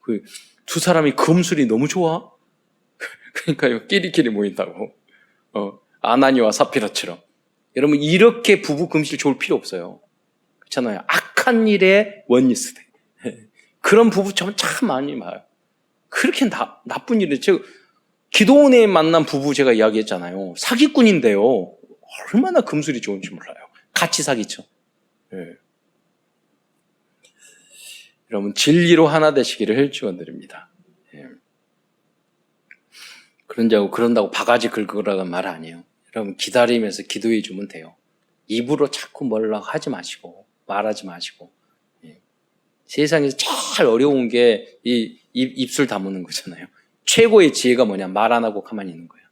그 두 사람이 금술이 너무 좋아. 그러니까요, 끼리끼리 모인다고. 아나니와 사피라처럼. 여러분, 이렇게 부부 금실 좋을 필요 없어요. 그렇잖아요. 악한 일에 원리스대. 그런 부부 참 많이 봐요. 그렇게 나쁜 일을, 기도원에 만난 부부 제가 이야기했잖아요. 사기꾼인데요. 얼마나 금술이 좋은지 몰라요. 같이 사기쳐. 네. 여러분, 진리로 하나 되시기를 축원드립니다. 네. 그런다고 바가지 긁으라는 말 아니에요. 여러분, 기다리면서 기도해 주면 돼요. 입으로 자꾸 뭐라고 하지 마시고, 말하지 마시고. 네. 세상에서 제일 어려운 게 입술 다무는 거잖아요. 최고의 지혜가 뭐냐? 말 안 하고 가만히 있는 거예요.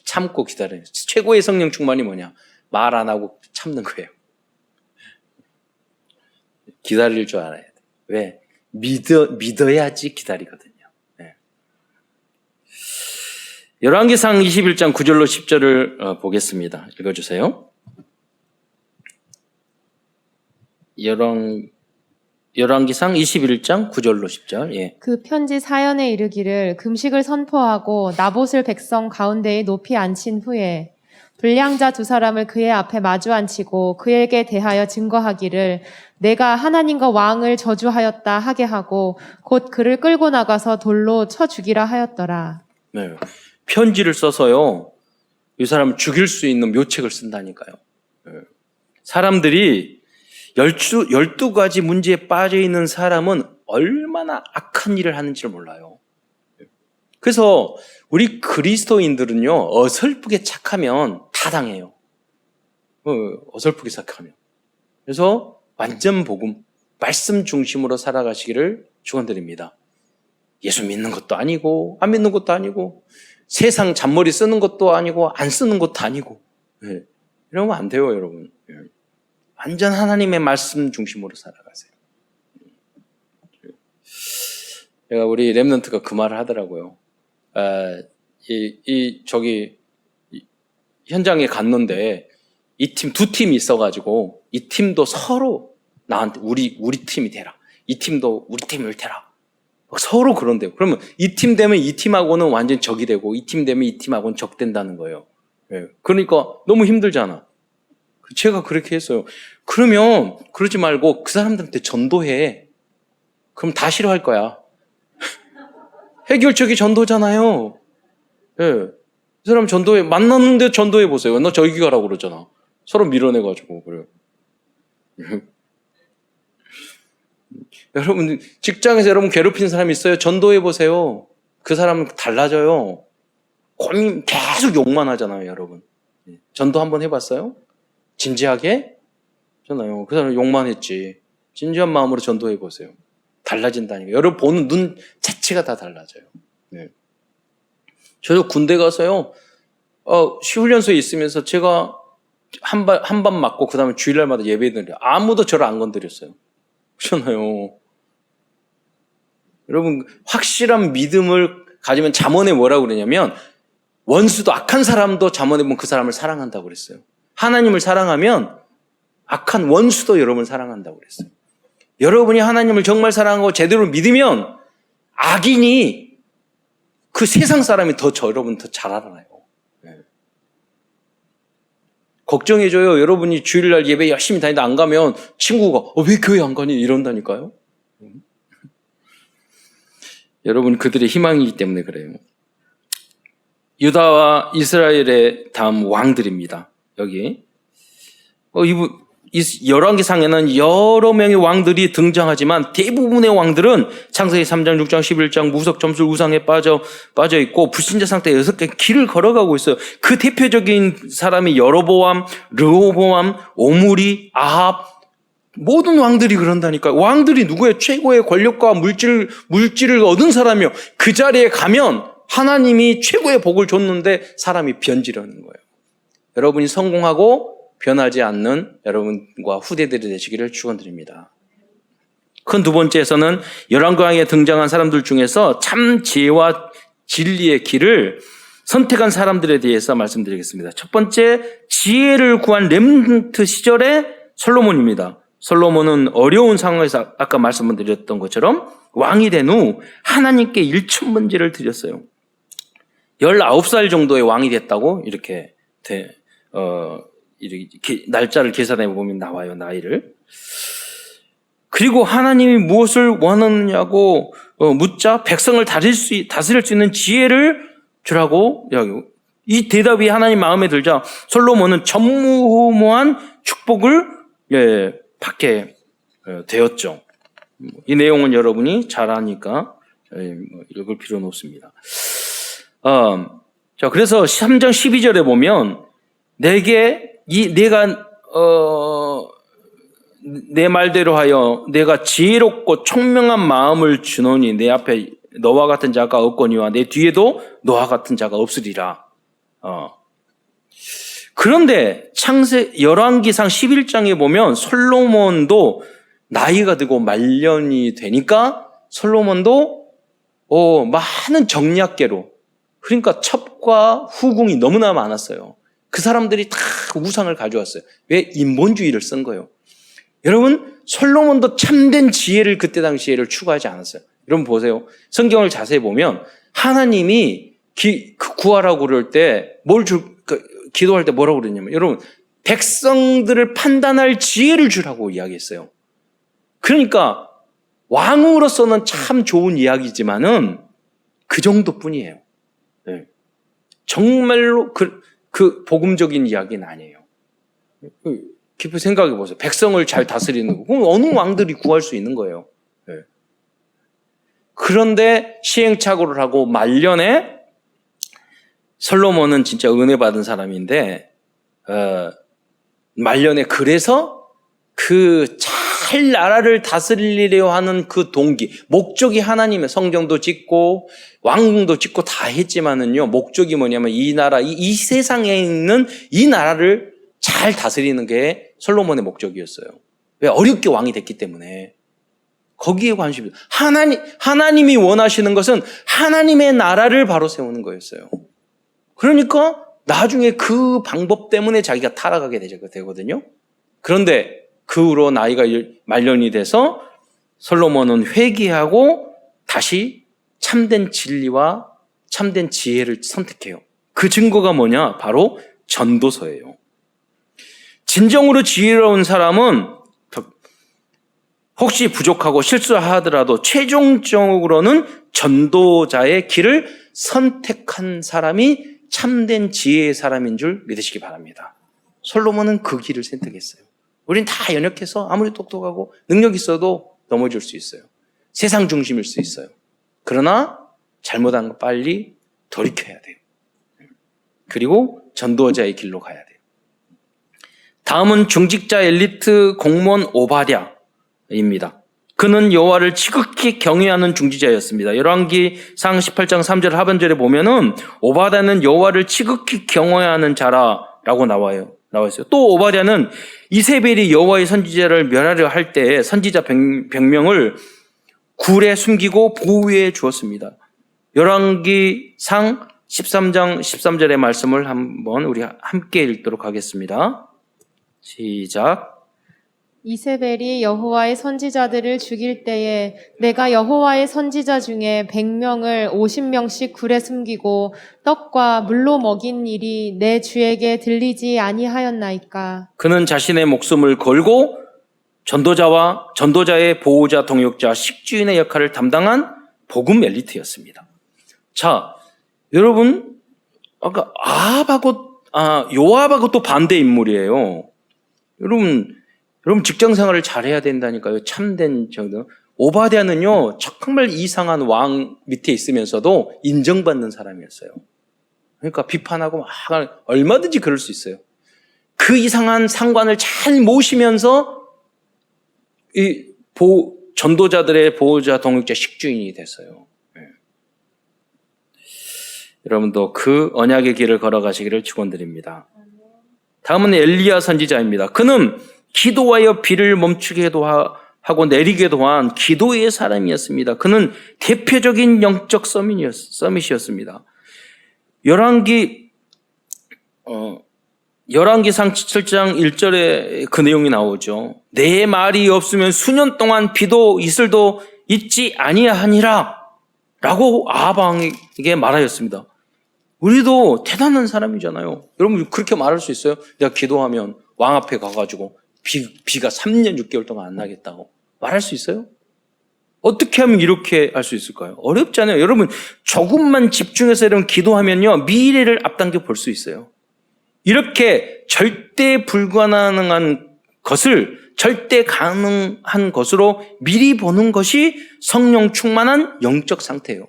참고 기다려요. 최고의 성령 충만이 뭐냐? 말 안 하고 참는 거예요. 기다릴 줄 알아야 돼. 왜? 믿어야지 기다리거든요. 네. 열왕기상 21장 9절로 10절을 보겠습니다. 읽어주세요. 열왕기상 21장 9절로 10절. 예. 그 편지 사연에 이르기를 금식을 선포하고 나봇을 백성 가운데에 높이 앉힌 후에 불량자 두 사람을 그의 앞에 마주 앉히고 그에게 대하여 증거하기를 내가 하나님과 왕을 저주하였다 하게 하고 곧 그를 끌고 나가서 돌로 쳐 죽이라 하였더라. 네. 편지를 써서요. 이 사람을 죽일 수 있는 묘책을 쓴다니까요. 네. 사람들이 12가지 문제에 빠져 있는 사람은 얼마나 악한 일을 하는지를 몰라요. 그래서 우리 그리스도인들은요, 어설프게 착하면 다 당해요. 어설프게 착하면. 그래서 완전 복음, 말씀 중심으로 살아가시기를 축원드립니다. 예수 믿는 것도 아니고, 안 믿는 것도 아니고, 세상 잔머리 쓰는 것도 아니고, 안 쓰는 것도 아니고, 네. 이러면 안 돼요, 여러분. 네. 완전 하나님의 말씀 중심으로 살아가세요. 제가 우리 렘넌트가 그 말을 하더라고요. 현장에 갔는데 이 팀 두 팀이 있어가지고 이 팀도 서로 나한테 우리 팀이 되라. 이 팀도 우리 팀을 되라. 서로 그런데요. 그러면 이 팀 되면 이 팀하고는 완전 적이 되고 이 팀 되면 이 팀하고는 적 된다는 거예요. 네. 그러니까 너무 힘들잖아. 제가 그렇게 했어요. 그러면 그러지 말고 그 사람들한테 전도해. 그럼 다 싫어할 거야. 해결책이 전도잖아요. 예. 네. 그 사람 전도해, 만났는데 전도해 보세요. 너 저기 가라고 그러잖아. 서로 밀어내가지고, 그래요. 여러분, 직장에서 여러분 괴롭힌 사람 있어요? 전도해 보세요. 그 사람은 달라져요. 고민, 계속 욕만 하잖아요, 여러분. 전도 한번 해봤어요? 진지하게? 잖아요. 그 사람 욕만 했지. 진지한 마음으로 전도해 보세요. 달라진다니까. 여러분 보는 눈 자체가 다 달라져요. 네. 저도 군대 가서요, 훈련소에 있으면서 제가 한 번 맞고 그 다음에 주일날마다 예배 드려요. 아무도 저를 안 건드렸어요. 그렇잖아요. 여러분, 확실한 믿음을 가지면 잠언에 뭐라고 그러냐면, 원수도 악한 사람도 잠언에 보면 그 사람을 사랑한다고 그랬어요. 하나님을 사랑하면 악한 원수도 여러분을 사랑한다고 그랬어요. 여러분이 하나님을 정말 사랑하고 제대로 믿으면 악인이 그 세상 사람이 여러분 더 잘 알아요. 네. 걱정해줘요. 여러분이 주일날 예배 열심히 다니는데 안 가면 친구가 왜 교회 안 가니? 이런다니까요. 여러분 그들의 희망이기 때문에 그래요. 유다와 이스라엘의 다음 왕들입니다. 여기 이분 이 열왕기상에는 여러 명의 왕들이 등장하지만 대부분의 왕들은 창세기 3장, 6장, 11장 무석 점술 우상에 빠져 있고 불신자 상태에 6개 길을 걸어가고 있어요. 그 대표적인 사람이 여로보암, 르호보암, 오므리, 아합, 모든 왕들이 그런다니까요. 왕들이 누구예요? 최고의 권력과 물질을 얻은 사람이요. 그 자리에 가면 하나님이 최고의 복을 줬는데 사람이 변질하는 거예요. 여러분이 성공하고 변하지 않는 여러분과 후대들이 되시기를 축원드립니다. 큰 두 번째에서는 열왕기상에 등장한 사람들 중에서 참 지혜와 진리의 길을 선택한 사람들에 대해서 말씀드리겠습니다. 첫 번째, 지혜를 구한 렘넌트 시절의 솔로몬입니다. 솔로몬은 어려운 상황에서 아까 말씀드렸던 것처럼 왕이 된 후 하나님께 일천문제를 드렸어요. 19살 정도의 왕이 됐다고 이렇게 날짜를 계산해 보면 나와요, 나이를. 그리고 하나님이 무엇을 원하느냐고 묻자 백성을 다스릴 수 있는 지혜를 주라고 이야기하고, 이 대답이 하나님 마음에 들자 솔로몬은 전무후무한 축복을 받게 되었죠. 이 내용은 여러분이 잘 아니까 읽을 필요는 없습니다. 자, 그래서 3장 12절에 보면 내가 내 말대로 하여 내가 지혜롭고 총명한 마음을 주노니 내 앞에 너와 같은 자가 없거니와 내 뒤에도 너와 같은 자가 없으리라. 그런데 열왕기상 11장에 보면 솔로몬도 나이가 들고 말년이 되니까 솔로몬도 많은 정략계로, 그러니까 첩과 후궁이 너무나 많았어요. 그 사람들이 다 우상을 가져왔어요. 왜? 인본주의를 쓴 거예요. 여러분, 솔로몬도 참된 지혜를 그때 당시에를 추구하지 않았어요. 여러분 보세요. 성경을 자세히 보면 하나님이 구하라고 그럴 때 기도할 때 뭐라고 그러냐면, 여러분, 백성들을 판단할 지혜를 주라고 이야기했어요. 그러니까 왕으로서는 참 좋은 이야기지만은 그 정도뿐이에요. 네. 정말로 그 복음적인 이야기는 아니에요. 깊이 생각해 보세요. 백성을 잘 다스리는 거. 그럼 어느 왕들이 구할 수 있는 거예요. 네. 그런데 시행착오를 하고 말년에 솔로몬은 진짜 은혜 받은 사람인데 말년에 그래서 그 잘 나라를 다스리려 하는 그 동기, 목적이 하나님의 성전도 짓고 왕궁도 짓고 다 했지만은요, 목적이 뭐냐면 이 나라, 이 세상에 있는 이 나라를 잘 다스리는 게 솔로몬의 목적이었어요. 왜? 어렵게 왕이 됐기 때문에. 거기에 관심이, 하나님이 원하시는 것은 하나님의 나라를 바로 세우는 거였어요. 그러니까 나중에 그 방법 때문에 자기가 타락하게 되거든요. 그런데 그 후로 나이가 말년이 돼서 솔로몬은 회개하고 다시 참된 진리와 참된 지혜를 선택해요. 그 증거가 뭐냐? 바로 전도서예요. 진정으로 지혜로운 사람은 혹시 부족하고 실수하더라도 최종적으로는 전도자의 길을 선택한 사람이 참된 지혜의 사람인 줄 믿으시기 바랍니다. 솔로몬은 그 길을 선택했어요. 우린 다 연약해서 아무리 똑똑하고 능력 있어도 넘어질 수 있어요. 세상 중심일 수 있어요. 그러나 잘못한 거 빨리 돌이켜야 돼요. 그리고 전도자의 길로 가야 돼요. 다음은 중직자 엘리트 공무원 오바댜입니다. 그는 여호와를 지극히 경외하는 중직자였습니다. 열왕기상 18장 3절 하반절에 보면은 오바댜는 여호와를 지극히 경외하는 자라라고 나와 있어요. 또 오바댜는 이세벨이 여호와의 선지자를 멸하려 할 때 선지자 100명을 굴에 숨기고 보호해 주었습니다. 열왕기상 13장 13절의 말씀을 한번 우리 함께 읽도록 하겠습니다. 시작. 이세벨이 여호와의 선지자들을 죽일 때에 내가 여호와의 선지자 중에 100명을 50명씩 굴에 숨기고 떡과 물로 먹인 일이 내 주에게 들리지 아니하였나이까. 그는 자신의 목숨을 걸고 전도자의 보호자, 동역자, 식주인의 역할을 담당한 복음 엘리트였습니다. 자, 여러분, 아까 요압하고 또 반대 인물이에요. 여러분, 여러분 직장 생활을 잘해야 된다니까요. 참된 정도. 오바댜는요 정말 이상한 왕 밑에 있으면서도 인정받는 사람이었어요. 그러니까 비판하고 막 얼마든지 그럴 수 있어요. 그 이상한 상관을 잘 모시면서 이 전도자들의 보호자, 동역자, 식주인이 됐어요. 여러분도 그 언약의 길을 걸어가시기를 축원드립니다. 다음은 엘리야 선지자입니다. 그는 기도하여 비를 멈추게도 하고 내리게도 한 기도의 사람이었습니다. 그는 대표적인 영적 서밋이었습니다. 열왕기상 7장 1절에 그 내용이 나오죠. 내 말이 없으면 수년 동안 비도 이슬도 있지 아니하니라 라고 아방에게 말하였습니다. 우리도 대단한 사람이잖아요. 여러분 그렇게 말할 수 있어요? 내가 기도하면 왕 앞에 가가지고 비가 3년 6개월 동안 안 나겠다고 말할 수 있어요? 어떻게 하면 이렇게 할 수 있을까요? 어렵잖아요. 여러분 조금만 집중해서 여러분 기도하면요 미래를 앞당겨 볼 수 있어요. 이렇게 절대 불가능한 것을 절대 가능한 것으로 미리 보는 것이 성령 충만한 영적 상태예요.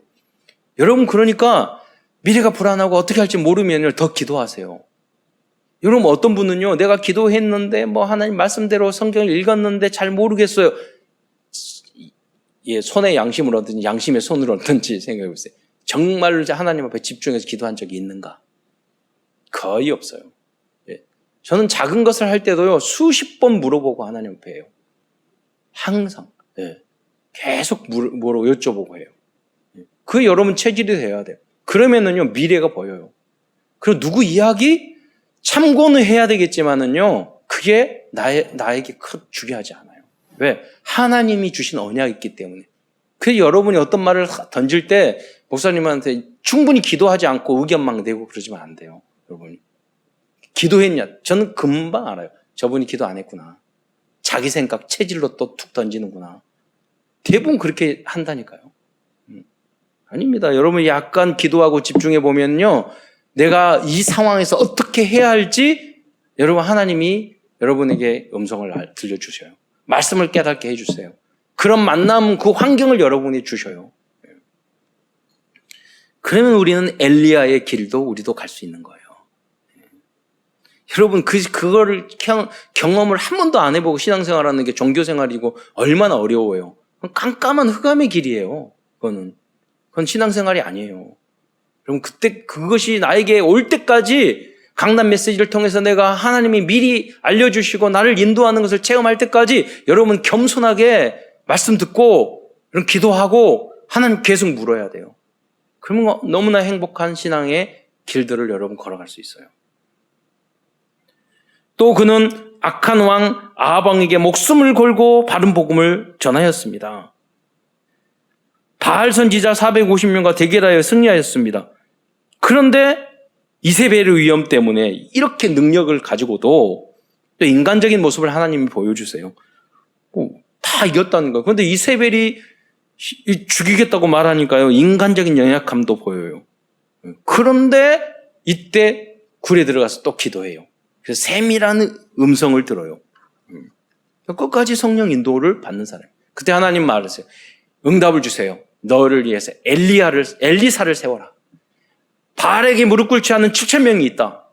여러분 그러니까 미래가 불안하고 어떻게 할지 모르면 더 기도하세요. 여러분 어떤 분은요 내가 기도했는데 뭐 하나님 말씀대로 성경을 읽었는데 잘 모르겠어요. 예, 손에 양심을 얻든지 양심의 손으로 얻든지 생각해 보세요. 정말로 하나님 앞에 집중해서 기도한 적이 있는가? 거의 없어요. 예. 저는 작은 것을 할 때도요 수십 번 물어보고 하나님 앞에 해요. 항상 예. 계속 물어보고 여쭤보고 해요. 예. 그 여러분 체질이 돼야 돼요. 그러면은요 미래가 보여요. 그리고 누구 이야기 참고는 해야 되겠지만은요 그게 나에게 큰 중요하지 않아요. 왜? 하나님이 주신 언약이 있기 때문에. 그래서 여러분이 어떤 말을 던질 때 목사님한테 충분히 기도하지 않고 의견만 내고 그러지면 안 돼요. 여러분이 기도했냐? 저는 금방 알아요. 저분이 기도 안 했구나. 자기 생각 체질로 또 툭 던지는구나. 대부분 그렇게 한다니까요. 아닙니다. 여러분 약간 기도하고 집중해 보면요 내가 이 상황에서 어떻게 해야 할지 여러분 하나님이 여러분에게 음성을 들려주셔요. 말씀을 깨닫게 해주세요. 그런 만남 그 환경을 여러분이 주셔요. 그러면 우리는 엘리야의 길도 우리도 갈 수 있는 거예요. 여러분 그거를 경험을 한 번도 안 해보고 신앙생활하는 게 종교생활이고 얼마나 어려워요. 깜깜한 흑암의 길이에요. 그건 신앙생활이 아니에요. 여러분 그때 그것이 나에게 올 때까지 강단 메시지를 통해서 내가 하나님이 미리 알려주시고 나를 인도하는 것을 체험할 때까지 여러분 겸손하게 말씀 듣고 기도하고 하나님 계속 물어야 돼요. 그러면 너무나 행복한 신앙의 길들을 여러분 걸어갈 수 있어요. 또 그는 악한 왕 아방에게 목숨을 걸고 바른 복음을 전하였습니다. 바알 선지자 450명과 대결하여 승리하였습니다. 그런데 이세벨의 위험 때문에 이렇게 능력을 가지고도 또 인간적인 모습을 하나님이 보여주세요. 다 이겼다는 거예요. 그런데 이세벨이 죽이겠다고 말하니까요. 인간적인 연약함도 보여요. 그런데 이때 굴에 들어가서 또 기도해요. 그래서 세밀한 음성을 들어요. 끝까지 성령 인도를 받는 사람. 그때 하나님 말했어요. 응답을 주세요. 너를 위해서 엘리사를 세워라. 바알에게 무릎 꿇지 않는 7,000명이 있다.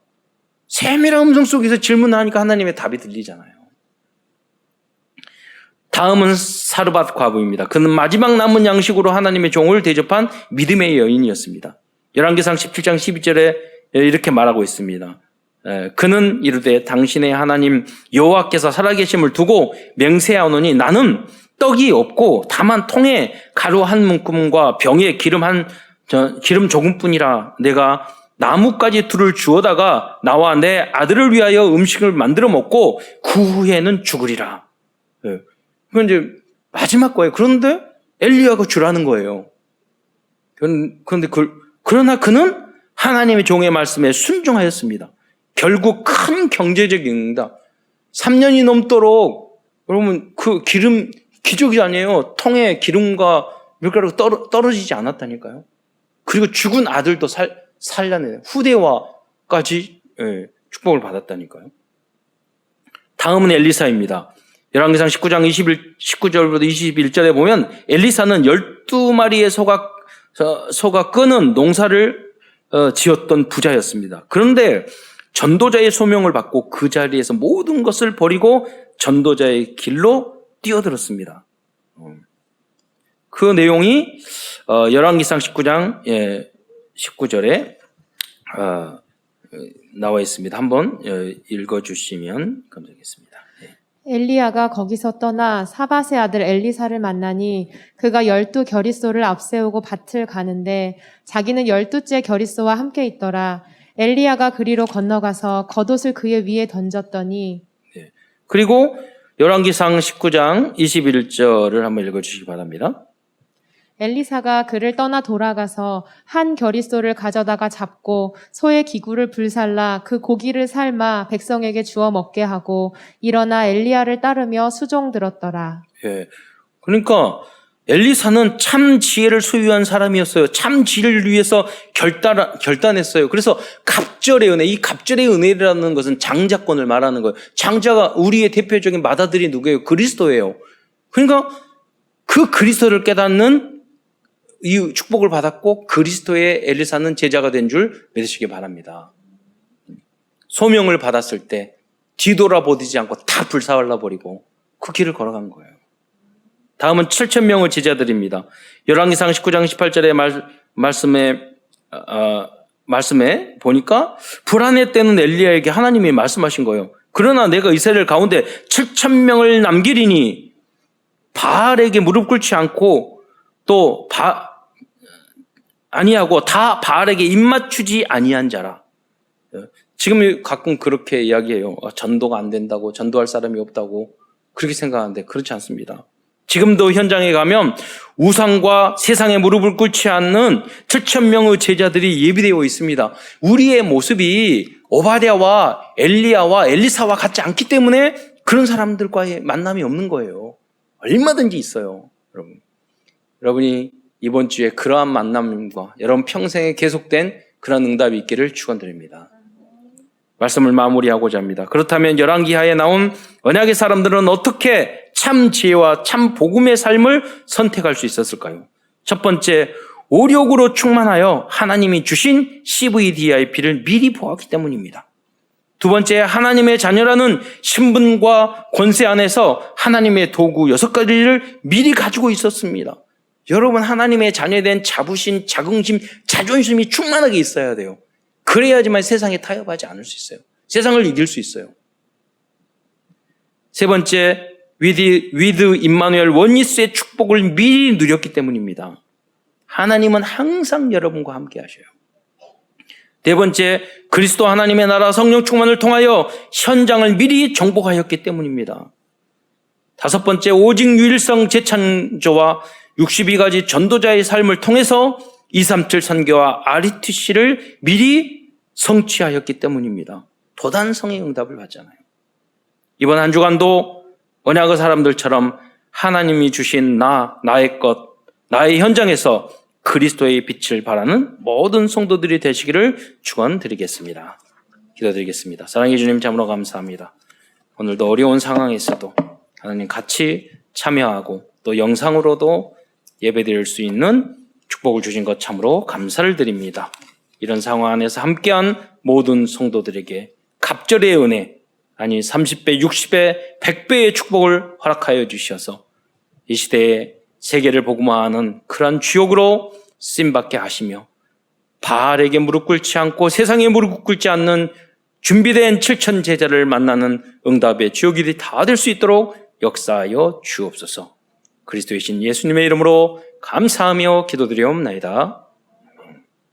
세밀한 음성 속에서 질문하니까 하나님의 답이 들리잖아요. 다음은 사르밧 과부입니다. 그는 마지막 남은 양식으로 하나님의 종을 대접한 믿음의 여인이었습니다. 열왕기상 17장 12절에 이렇게 말하고 있습니다. 그는 이르되 당신의 하나님 여호와께서 살아계심을 두고 맹세하노니 나는 떡이 없고 다만 통에 가루 한 문금과 병에 기름 조금뿐이라. 내가 나뭇가지 둘을 주워다가 나와 내 아들을 위하여 음식을 만들어 먹고 그 후에는 죽으리라. 그건 이제 마지막 거예요. 그런데 엘리야가 주라는 거예요. 그러나 그는 하나님의 종의 말씀에 순종하였습니다. 결국 큰 경제적 응답. 3년이 넘도록 여러분 그 기름 기적이 아니에요. 통에 기름과 밀가루가 떨어지지 않았다니까요. 그리고 죽은 아들도 살려내요. 후대와까지 축복을 받았다니까요. 다음은 엘리사입니다. 열왕기상 19장 19절부터 21절에 보면 엘리사는 12마리의 소가 끄는 농사를 지었던 부자였습니다. 그런데 전도자의 소명을 받고 그 자리에서 모든 것을 버리고 전도자의 길로 뛰어들었습니다. 그 내용이 열왕기상 19장 19절에 나와 있습니다. 한번 읽어주시면 감사하겠습니다. 엘리야가 거기서 떠나 사밧의 아들 엘리사를 만나니 그가 12 겨릿소를 앞세우고 밭을 가는데 자기는 12째 겨릿소와 함께 있더라. 엘리야가 그리로 건너가서 겉옷을 그의 위에 던졌더니 그리고 열왕기상 19장 21절을 한번 읽어주시기 바랍니다. 엘리사가 그를 떠나 돌아가서 한 겨릿소를 가져다가 잡고 소의 기구를 불살라 그 고기를 삶아 백성에게 주어 먹게 하고 일어나 엘리야를 따르며 수종 들었더라. 예. 그러니까 엘리사는 참 지혜를 소유한 사람이었어요. 참 지혜를 위해서 결단했어요. 그래서 갑절의 은혜, 이 갑절의 은혜라는 것은 장자권을 말하는 거예요. 장자가 우리의 대표적인 맏아들이 누구예요? 그리스도예요. 그러니까 그 그리스도를 깨닫는 이 축복을 받았고 그리스도의 엘리사는 제자가 된 줄 믿으시기 바랍니다. 소명을 받았을 때 뒤돌아보지 않고 다 불사발라 버리고 그 길을 걸어간 거예요. 다음은 7,000명의 제자들입니다. 열왕기상 19장 18절의 말씀에 보니까 불안해 때는 엘리야에게 하나님이 말씀하신 거예요. 그러나 내가 이스라엘 가운데 7,000명을 남기리니 바알에게 무릎 꿇지 않고 또 아니하고 다 바알에게 입맞추지 아니한 자라. 지금 가끔 그렇게 이야기해요. 전도가 안 된다고, 전도할 사람이 없다고 그렇게 생각하는데 그렇지 않습니다. 지금도 현장에 가면 우상과 세상에 무릎을 꿇지 않는 7,000명의 제자들이 예비되어 있습니다. 우리의 모습이 오바댜와 엘리야와 엘리사와 같지 않기 때문에 그런 사람들과의 만남이 없는 거예요. 얼마든지 있어요. 여러분이 이번 주에 그러한 만남과 여러분 평생에 계속된 그런 응답이 있기를 축원드립니다. 말씀을 마무리하고자 합니다. 그렇다면 열왕기하에 나온 언약의 사람들은 어떻게 참 지혜와 참 복음의 삶을 선택할 수 있었을까요? 첫 번째, 오력으로 충만하여 하나님이 주신 CVDIP를 미리 보았기 때문입니다. 두 번째, 하나님의 자녀라는 신분과 권세 안에서 하나님의 도구 6가지를 미리 가지고 있었습니다. 여러분, 하나님의 자녀된 자부심, 자긍심, 자존심이 충만하게 있어야 돼요. 그래야지만 세상에 타협하지 않을 수 있어요. 세상을 이길 수 있어요. 세 번째, 위드 임마누엘 원리스의 축복을 미리 누렸기 때문입니다. 하나님은 항상 여러분과 함께 하셔요. 네 번째, 그리스도 하나님의 나라 성령 충만을 통하여 현장을 미리 정복하였기 때문입니다. 다섯 번째, 오직 유일성 재창조와 62가지 전도자의 삶을 통해서 237 선교와 RTC를 미리 성취하였기 때문입니다. 도단성의 응답을 받잖아요. 이번 한 주간도 언약의 사람들처럼 하나님이 주신 나의 것, 나의 현장에서 그리스도의 빛을 발하는 모든 성도들이 되시기를 축원드리겠습니다. 기도드리겠습니다. 사랑해 주님 참으로 감사합니다. 오늘도 어려운 상황에서도 하나님 같이 참여하고 또 영상으로도 예배드릴 수 있는 축복을 주신 것 참으로 감사를 드립니다. 이런 상황 안에서 함께한 모든 성도들에게 갑절의 은혜, 아니 30배, 60배, 100배의 축복을 허락하여 주셔서 이 시대에 세계를 복음화하는 그러한 주역으로 쓰임받게 하시며 바알에게 무릎 꿇지 않고 세상에 무릎 꿇지 않는 준비된 7천 제자를 만나는 응답의 주역이 다 될 수 있도록 역사하여 주옵소서. 그리스도의 신 예수님의 이름으로 감사하며 기도드리옵나이다.